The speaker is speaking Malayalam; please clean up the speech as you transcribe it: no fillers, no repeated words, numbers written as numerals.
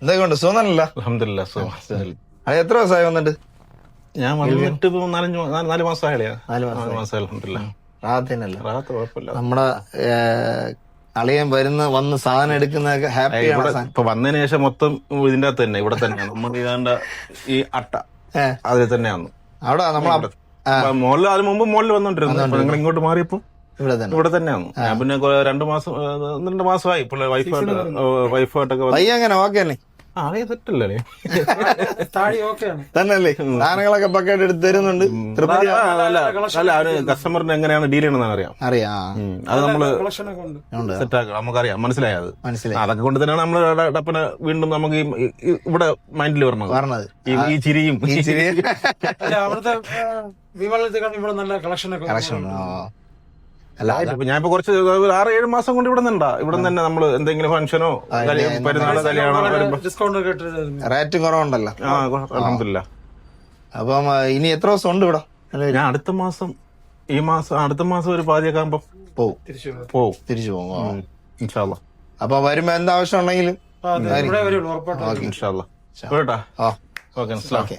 എന്തൊക്കെയുണ്ട്? സുഖനല്ല? അൽഹംദുലില്ലാ അത് എത്ര ദിവസമായി വന്നിട്ട്? ഞാൻ വന്നിട്ട് 4 മാസമായില്ലേ? 4 മാസം. അൽഹംദുലില്ലാ. റാഹത്തിനല്ല. റാഹത്ത് കുഴപ്പമില്ല. നമ്മുടെ അളിയൻ വന്ന് സാധനം എടുക്കുന്നതൊക്കെ ഹാപ്പിയാണ്. ഇപ്പൊ വന്നതിന് ശേഷം മൊത്തം ഇതിന്റെ അകത്ത് തന്നെ, ഇവിടെ തന്നെയാണ് നമ്മൾ ഇതാണ്ട് ഈ അട്ട അതിൽ തന്നെയാണ്. അവിടെ നമ്മളെ മോളിൽ അതിന് മുമ്പ് മോളിൽ വന്നോണ്ടിരുന്നു. നിങ്ങൾ ഇങ്ങോട്ട് മാറിയപ്പോ ഇവിടെ തന്നെയാണ്. ഞാൻ പിന്നെ 2 മാസമായി വൈഫായിട്ടൊക്കെ പയ്യ അങ്ങനെ ഓക്കെ അല്ലേ? തെറ്റല്ലേ തന്നെയല്ലേ? സാധനങ്ങളൊക്കെ പക്കായിട്ട് എടുത്ത് തരുന്നുണ്ട്. അല്ല അവന് കസ്റ്റമറിന് എങ്ങനെയാണ് ഡീൽ ചെയ്യണമെന്ന് അറിയാം. അത് നമ്മള് സെറ്റാക്കാം, നമുക്കറിയാം, മനസ്സിലായത്. അതൊക്കെ കൊണ്ട് തന്നെയാണ് നമ്മള് ടപ്പന വീണ്ടും നമുക്ക് ഇവിടെ മൈൻഡിൽ വരണത്. ഈ ചിരിയും അവിടുത്തെ ഇവിടെ നല്ല കളക്ഷൻ. അല്ല ഞാനിപ്പോ കുറച്ച് 6-7 മാസം കൊണ്ട് ഇവിടെ നിന്നുണ്ടാ. ഇവിടെ തന്നെ നമ്മള് എന്തെങ്കിലും ഫംഗ്ഷനോ പെരുന്നാളോ കല്യാണോ വരുമ്പോ ഡിസ്കൗണ്ട് റേറ്റും കുറവുണ്ടല്ലോ. അൽഹംദുലില്ലാ. അപ്പം ഇനി എത്ര ദിവസം ഉണ്ട് ഇവിടെ? ഞാൻ അടുത്ത മാസം ഒരു പാതിയൊക്കെ ആകുമ്പോ പോവും. തിരിച്ചു പോകും ഇൻഷാ അല്ലാ. അപ്പൊ വരുമ്പോ എന്താവശ്യം ഉണ്ടെങ്കിലും ഇൻഷാ അല്ലാ. കേട്ടാ. ഓക്കെ. ഓക്കെ.